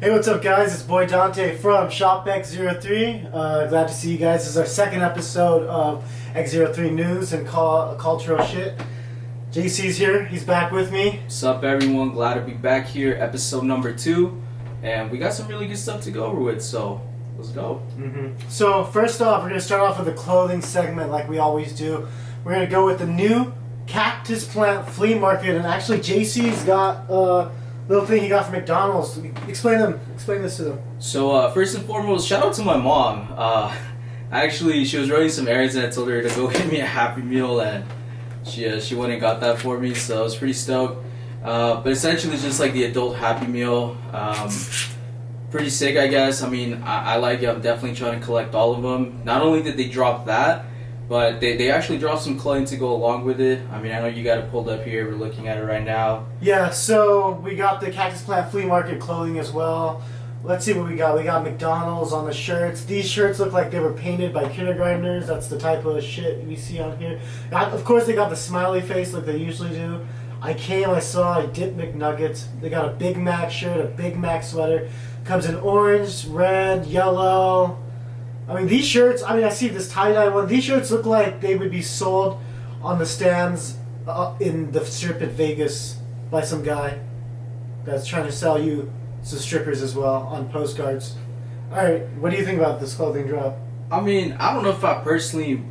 Hey, what's up, guys? It's boy Dante from Shop X03. Glad to see you guys. This is our second episode of X03 news and cultural shit. JC's here. He's back with me. What's up, everyone? Glad to be back here. Episode number 2. And we got some really good stuff to go over with, so let's go. So, first off, we're going to start off with the clothing segment like we always do. We're going to go with the new cactus plant flea market. And actually, JC's got little thing he got from McDonald's. Explain this to them. So, first and foremost, shout out to my mom. Actually, she was running some errands and I told her to go get me a Happy Meal, and she went and got that for me, so I was pretty stoked. But essentially, it's just like the adult Happy Meal. Pretty sick, I guess. I mean, I like it. I'm definitely trying to collect all of them. Not only did they drop that, but they actually dropped some clothing to go along with it. I mean, I know you got it pulled up here. We're looking at it right now. Yeah, so we got the Cactus Plant Flea Market clothing as well. Let's see what we got. We got McDonald's on the shirts. These shirts look like they were painted by kindergartners. That's the type of shit we see on here. Of course, they got the smiley face like they usually do. I saw, I dipped McNuggets. They got a Big Mac shirt, a Big Mac sweater. Comes in orange, red, yellow. I mean, these shirts, I see this tie-dye one. These shirts look like they would be sold on the stands in the strip at Vegas by some guy that's trying to sell you some strippers as well on postcards. Alright, what do you think about this clothing drop? I mean, I don't know if I personally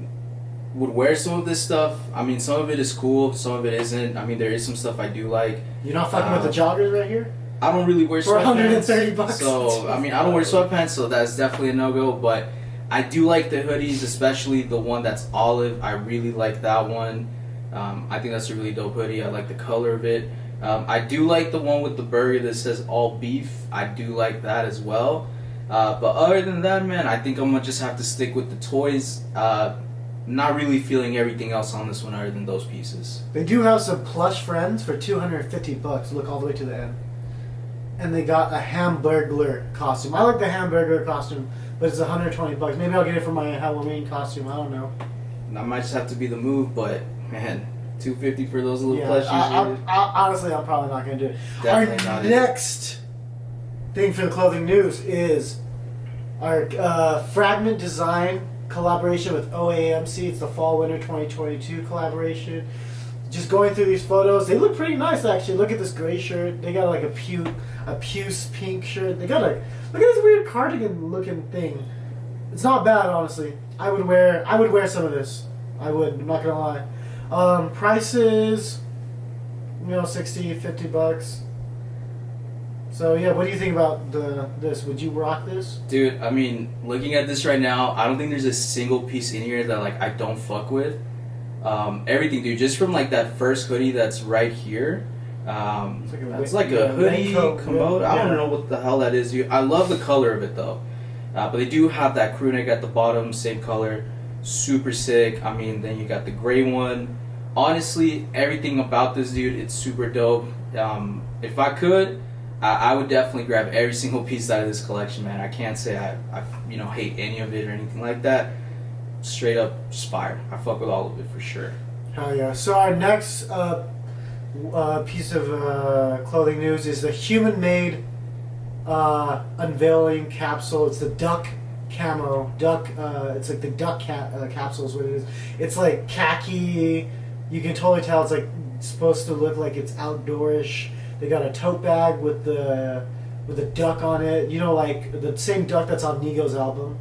would wear some of this stuff. I mean, some of it is cool, some of it isn't. I mean, there is some stuff I do like. You're not fucking with the joggers right here? I don't really wear sweatpants. For $130. So, I mean, I don't wear sweatpants, so that's definitely a no-go, but I do like the hoodies, especially the one that's olive. I really like that one. I think that's a really dope hoodie. I like the color of it. I do like the one with the burger that says all beef. I do like that as well. But other than that, man, I think I'm going to just have to stick with the toys. Not really feeling everything else on this one other than those pieces. They do have some plush friends for $250. Look all the way to the end. And they got a Hamburglar costume. I like the Hamburglar costume, but it's $120. Maybe I'll get it for my Halloween costume. I don't know. That might just have to be the move, but man, $250 for those little plushies. Honestly, I'm probably not going to do it. Definitely our next thing for the clothing news is our Fragment Design collaboration with OAMC. It's the Fall Winter 2022 collaboration. Just going through these photos, they look pretty nice actually. Look at this gray shirt. They got like a puce pink shirt. They got look at this weird cardigan looking thing. It's not bad, honestly. I would wear some of this. I would. I'm not gonna lie. Prices, $60, $50. So yeah, what do you think about this? Would you rock this? Dude, I mean, looking at this right now, I don't think there's a single piece in here that like I don't fuck with. Everything, dude, just from like that first hoodie that's right here. It's like a hoodie commode. I don't know what the hell that is, dude. I love the color of it though. But they do have that crew neck at the bottom, same color, super sick. I mean, then you got the gray one. Honestly, everything about this, dude, it's super dope. If I could, I would definitely grab every single piece out of this collection, man. I can't say I hate any of it or anything like that. Straight up, just fire. I fuck with all of it for sure. Hell yeah. So our next piece of clothing news is the human-made unveiling capsule. It's the duck camo. It's like the duck capsule is what it is. It's like khaki. You can totally tell it's like supposed to look like it's outdoorish. They got a tote bag with a duck on it. Like the same duck that's on Nigo's album.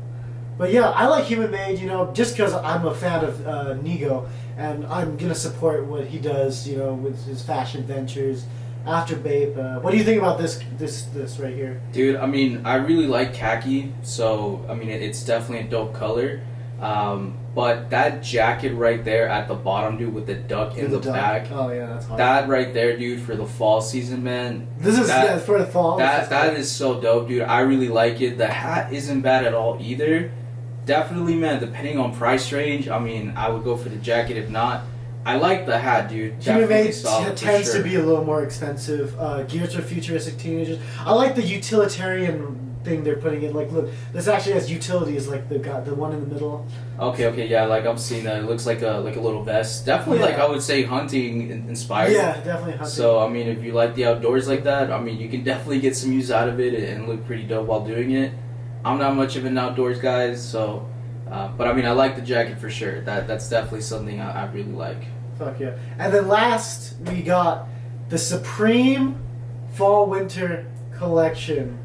But yeah, I like Human Made, just because I'm a fan of Nigo, and I'm going to support what he does, with his fashion ventures after Bape. What do you think about this right here? Dude, I mean, I really like khaki, so, I mean, it's definitely a dope color. But that jacket right there at the bottom, dude, with the duck in the back. Oh, yeah, that's hard. That right there, dude, for the fall season, man. This is for the fall. That is so dope, dude. I really like it. The hat isn't bad at all either. Definitely, man, depending on price range, I mean, I would go for the jacket. If not, I like the hat, dude. Human Made tends to be a little more expensive. Geared for futuristic teenagers. I like the utilitarian thing they're putting in. Like, look, this actually has utilities. Like the one in the middle. Okay, yeah, like I'm seeing that. It looks like a little vest. Definitely, like I would say, hunting inspired. Yeah, definitely hunting. So I mean, if you like the outdoors like that, I mean, you can definitely get some use out of it and look pretty dope while doing it. I'm not much of an outdoors guy, so, but I mean, I like the jacket for sure. That's definitely something I really like. Fuck yeah! And then last we got the Supreme Fall Winter Collection.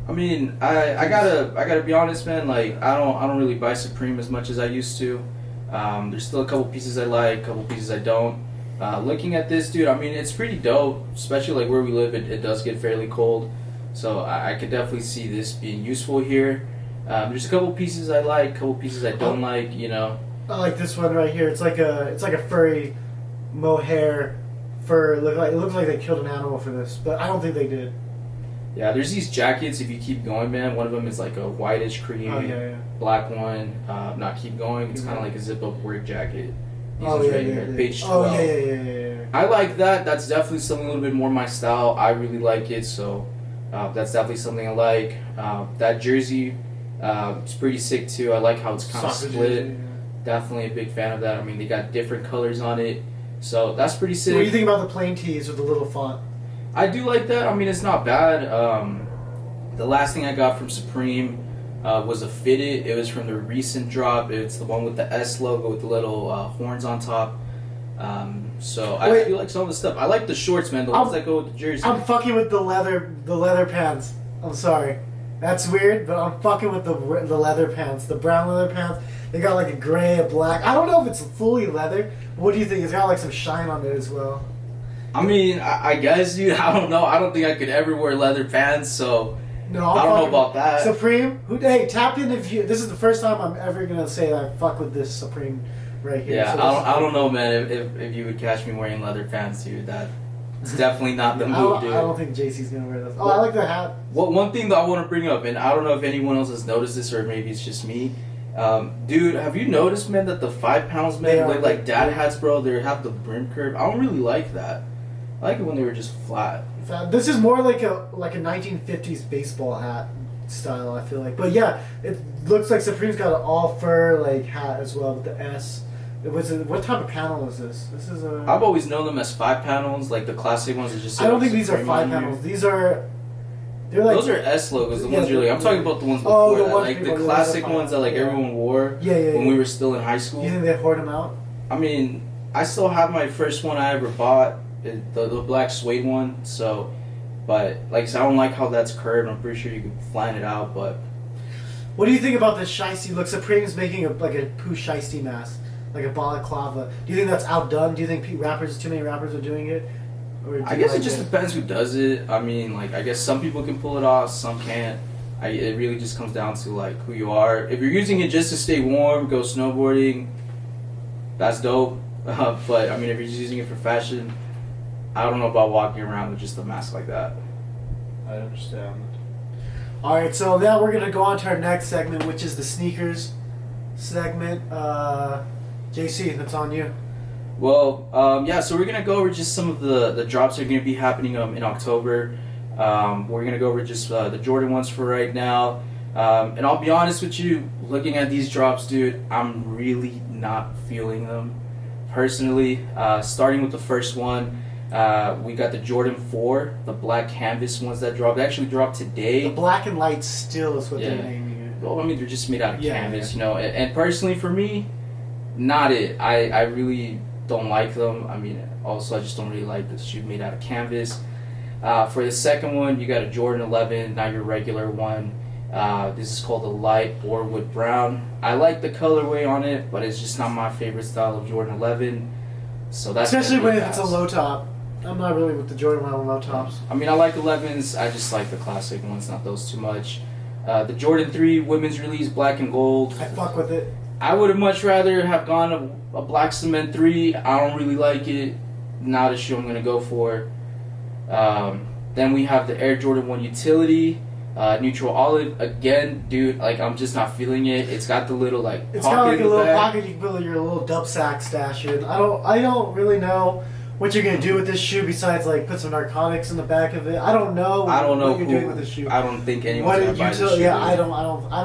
I mean, I gotta be honest, man. Like, I don't really buy Supreme as much as I used to. There's still a couple pieces I like, a couple pieces I don't. Looking at this, dude, I mean, it's pretty dope. Especially like where we live, it does get fairly cold, so I could definitely see this being useful here. There's a couple pieces I like, a couple pieces I don't like. You know. I like this one right here. It's like a furry mohair fur. It looks like they killed an animal for this, but I don't think they did. Yeah, there's these jackets. If you keep going, man, one of them is like a whitish cream, black one. Not keep going. It's kind of like a zip up work jacket. Page 12. Yeah. I like that. That's definitely something a little bit more my style. I really like it, so that's definitely something I like. That jersey, it's pretty sick too. I like how it's kind of split. Jersey, Definitely a big fan of that. I mean, they got different colors on it, so that's pretty sick. What do you think about the plain tees with the little font? I do like that. I mean, it's not bad. The last thing I got from Supreme was a fitted. It was from the recent drop. It's the one with the S logo with the little horns on top. So I do like some of the stuff. I like the shorts, man. The ones that go with the jersey. I'm fucking with the leather pants. I'm sorry. That's weird, but I'm fucking with the leather pants. The brown leather pants. They got like a gray, a black. I don't know if it's fully leather. What do you think? It's got like some shine on it as well. I mean, I guess, dude. I don't know. I don't think I could ever wear leather pants, so no, I don't know about that. Supreme? Hey, tap in if you... This is the first time I'm ever going to say that I fuck with this Supreme right here. Yeah, so I don't know, man, if you would catch me wearing leather pants, dude. It's definitely not the move, dude. I don't think JC's going to wear this. Oh, I like the hat. Well, one thing that I want to bring up, and I don't know if anyone else has noticed this or maybe it's just me. Dude, have you noticed, man, that the 5 pounds, man, look like dad hats, bro? They have the brim curve. I don't really like that. I like it when they were just flat. This is more like a 1950s baseball hat style, I feel like. But yeah, it looks like Supreme's got an all fur like hat as well with the S. What type of panel is this? This is a. I've always known them as 5 panels, like the classic ones. Are just. I don't think these are 5 panels. These are. They're like. Those are S logos. The ones you're like. I'm talking about the ones before that, like the classic ones that like everyone wore. When we were still in high school. You think they hoard them out? I mean, I still have my first one I ever bought. The black suede one, so, but like, so I don't like how that's curved. I'm pretty sure you can flatten it out, but. What do you think about the shiesty look? Supreme's making a Pooh shiesty mask, like a balaclava. Do you think that's outdone? Do you think too many rappers are doing it? Or I guess it just depends who does it. I mean, like, I guess some people can pull it off, some can't. It really just comes down to like who you are. If you're using it just to stay warm, go snowboarding, that's dope. But I mean, if you're just using it for fashion, I don't know about walking around with just a mask like that. I understand. Alright, so now we're going to go on to our next segment, which is the sneakers segment. JC, that's on you. Well, yeah, so we're going to go over just some of the drops that are going to be happening in October. We're going to go over just the Jordan ones for right now. And I'll be honest with you, looking at these drops, dude, I'm really not feeling them. Personally, starting with the first one. We got the Jordan 4, the black canvas ones that dropped. They actually dropped today. The black and light still is what they're naming it. Well, I mean, they're just made out of canvas, you know. And personally, for me, not it. I really don't like them. I mean, also, I just don't really like the shoe made out of canvas. For the second one, you got a Jordan 11, not your regular one. This is called the light Orwood Brown. I like the colorway on it, but it's just not my favorite style of Jordan 11. So that's especially when it's a low top. I'm not really with the Jordan 11 low tops. I mean, I like 11s. I just like the classic ones, not those too much. The Jordan 3 women's release, black and gold. I fuck with it. I would have much rather have gone a black cement 3. I don't really like it. Not a shoe I'm going to go for. Then we have the Air Jordan 1 Utility. Neutral olive. Again, dude, like, I'm just not feeling it. It's got the little, like, it's got like a little pocket you can put your little dub sack stash in. I don't really know what you're gonna do with this shoe besides like put some narcotics in the back of it. I don't know. I don't know what you're doing with this shoe. I don't think anyone's gonna buy this shoe. Yeah, I don't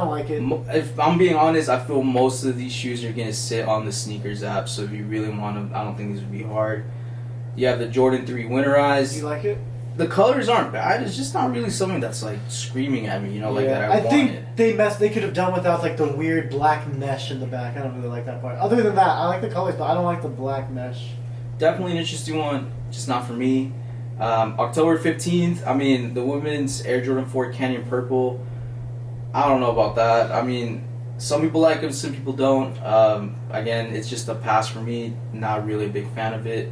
like it. If I'm being honest, I feel most of these shoes are gonna sit on the sneakers app. So if you really want them, I don't think these would be hard. You have the Jordan 3 Winterized. You like it? The colors aren't bad. It's just not really something that's like screaming at me, you know, like that I think they could have done without like the weird black mesh in the back. I don't really like that part. Other than that, I like the colors, but I don't like the black mesh. Definitely an interesting one, just not for me. October 15th, I mean, the women's Air Jordan 4 Canyon Purple. I don't know about that. I mean, some people like them, some people don't. Again, it's just a pass for me. Not really a big fan of it.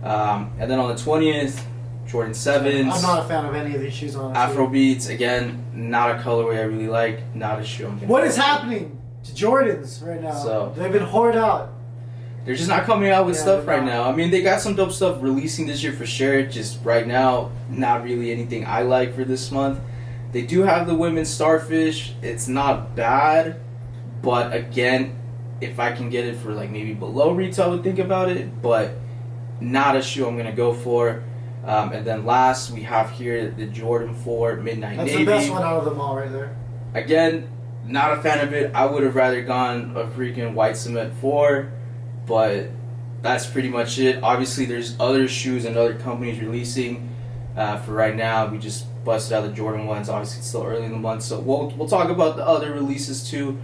And then on the 20th, Jordan 7s. I'm not a fan of any of these shoes, honestly. Afrobeats, again, not a colorway I really like. Not a shoe I'm gonna What is happening to Jordans right now? So, they've been hoarded out. They're just not coming out with stuff right now. I mean, they got some dope stuff releasing this year for sure. Just right now, not really anything I like for this month. They do have the women's Starfish. It's not bad, but again, if I can get it for like maybe below retail, I would think about it. But not a shoe I'm gonna go for. And then last, we have here the Jordan 4 Midnight Navy. That's the best one out of them all right there. Again, not a fan of it. I would have rather gone a freaking white cement 4, but that's pretty much it. Obviously, there's other shoes and other companies releasing. For right now, we just busted out the Jordan ones. Obviously, it's still early in the month, so we'll talk about the other releases too.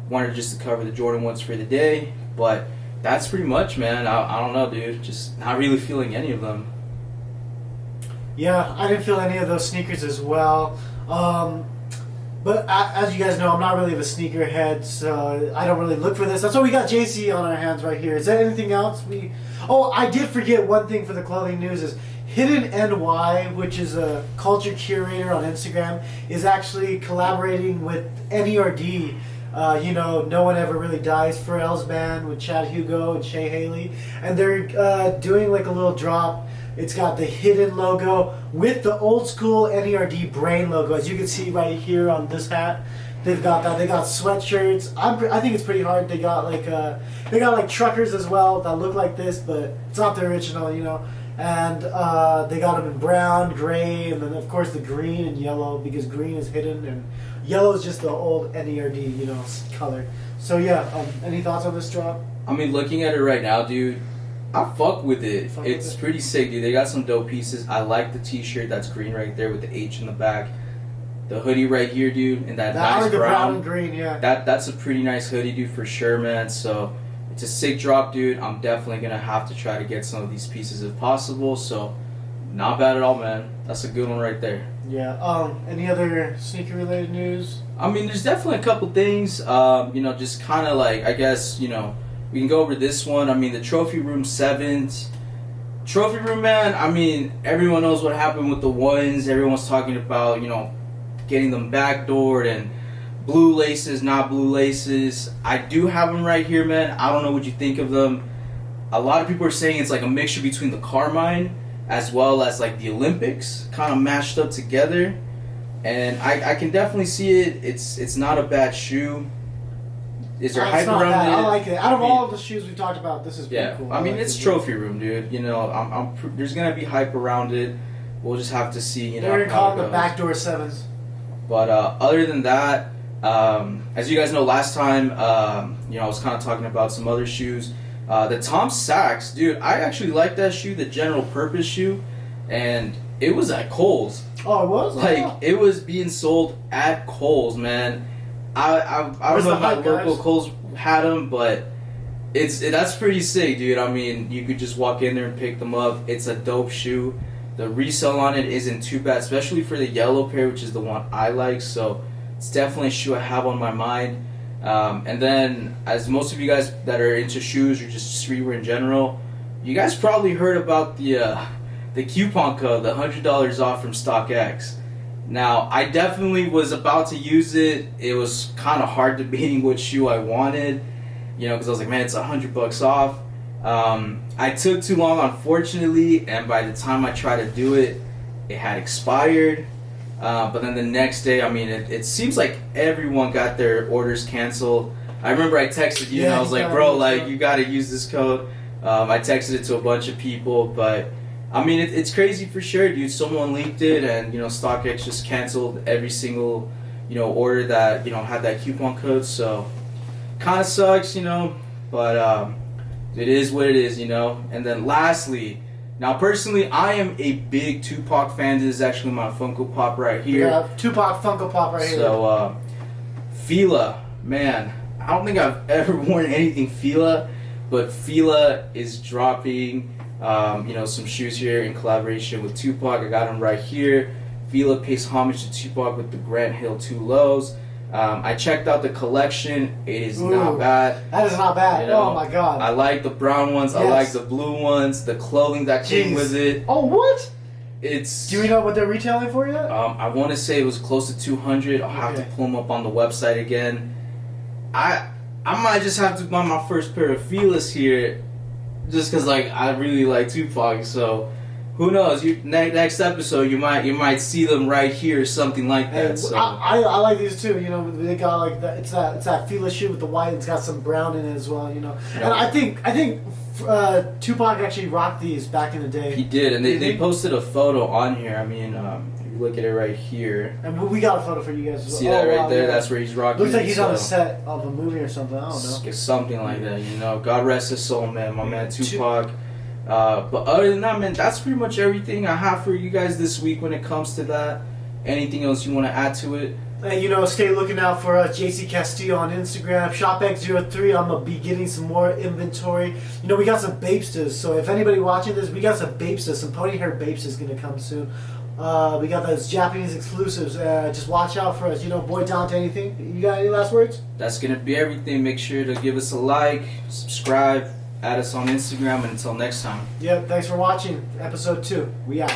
Wanted just to cover the Jordan ones for the day, but that's pretty much, man. I don't know, dude. Just not really feeling any of them. Yeah, I didn't feel any of those sneakers as well. But as you guys know, I'm not really of a sneakerhead, so I don't really look for this. That's why we got JC on our hands right here. Is there anything else? Oh, I did forget one thing for the clothing news is Hidden.NY, which is a culture curator on Instagram, is actually collaborating with N.E.R.D. No One Ever Really Dies, Pharrell's band with Chad Hugo and Shay Haley. And they're doing like a little drop. It's got the Hidden logo with the old school N.E.R.D. brain logo. As you can see right here on this hat, they've got that. They got sweatshirts. I think it's pretty hard. They got like truckers as well that look like this, but it's not the original, you know. And they got them in brown, gray, and then of course the green and yellow, because green is hidden and yellow is just the old N.E.R.D. color. So yeah, any thoughts on this drop? I mean, looking at it right now, dude, I fuck with it. It's pretty sick, dude. They got some dope pieces. I like the t-shirt that's green right there with the H in the back. The hoodie right here, dude, and that nice like the brown and green, yeah. That's a pretty nice hoodie, dude, for sure, man. So it's a sick drop, dude. I'm definitely gonna have to try to get some of these pieces if possible. So not bad at all, man. That's a good one right there. Yeah. Any other sneaker related news? I mean, there's definitely a couple things. Just kind of like, I guess, we can go over this one. I mean, the Trophy Room 7s. Trophy Room, man, I mean, everyone knows what happened with the ones. Everyone's talking about, getting them backdoored and blue laces, not blue laces. I do have them right here, man. I don't know what you think of them. A lot of people are saying it's like a mixture between the Carmine as well as like the Olympics, kind of mashed up together. And I can definitely see it. It's not a bad shoe. Is there hype around it? I like it. Out of all the shoes we talked about, this is pretty cool. I mean, it's Trophy Room, dude. There's gonna be hype around it. We'll just have to see. They're gonna call them the backdoor 7s. But other than that, as you guys know, last time, I was kind of talking about some other shoes. The Tom Sachs, dude. I actually like that shoe, the general purpose shoe, and it was at Kohl's. Oh, it was? It was being sold at Kohl's, man. I don't know if my local Kohl's had them, but that's pretty sick, dude. I mean, you could just walk in there and pick them up. It's a dope shoe. The resale on it isn't too bad, especially for the yellow pair, which is the one I like. So it's definitely a shoe I have on my mind. And then, as most of you guys that are into shoes or just streetwear in general, you guys probably heard about the coupon code, the $100 off from StockX. Now, I definitely was about to use it. It was kind of hard debating what shoe I wanted, because I was like, man, it's $100 off. I took too long, unfortunately, and by the time I tried to do it, it had expired. But then the next day, I mean, it seems like everyone got their orders canceled. I remember I texted you and I was like, bro, like, you got to use this code. I texted it to a bunch of people, but I mean, it's crazy for sure, dude. Someone leaked it, and StockX just canceled every single order that had that coupon code. So kind of sucks, but it is what it is, And then lastly, now personally, I am a big Tupac fan. This is actually my Funko Pop right here. Yeah, Tupac Funko Pop right here. So Fila, man, I don't think I've ever worn anything Fila, but Fila is dropping some shoes here in collaboration with Tupac. I got them right here. Fila pays homage to Tupac with the Grant Hill 2 lows. I checked out the collection. It is not bad. That is not bad. Oh my god. I like the brown ones. Yes. I like the blue ones. The clothing that came with it. Oh, what? Do we know what they're retailing for yet? I want to say it was close to 200. I'll have to pull them up on the website again. I might just have to buy my first pair of Filas here, just because I really like Tupac. So who knows? Next episode you might see them right here or something like that. And so I like these too. They got that. It's that Fila shoe with the white. It's got some brown in it as well. And I think Tupac actually rocked these back in the day. He did, and they posted a photo on here. I mean, if you look at it right here, and we got a photo for you guys as well. See that right there? Yeah. That's where he's rocking. Looks like he's on a set of a movie or something. I don't know. Something like that. God rest his soul, man. My man Tupac. But other than that, man, that's pretty much everything I have for you guys this week when it comes to that. Anything else you want to add to it? And stay looking out for JC Castillo on Instagram. Shop X03. I'm gonna be getting some more inventory. We got some Bapestas. So if anybody watching this, we got some Bapestas, some pony hair Bapestas gonna come soon. We got those Japanese exclusives. Just watch out for us. Boy Dante, anything? You got any last words? That's gonna be everything. Make sure to give us a like, subscribe, add us on Instagram, and until next time. Yep, thanks for watching episode 2. We out.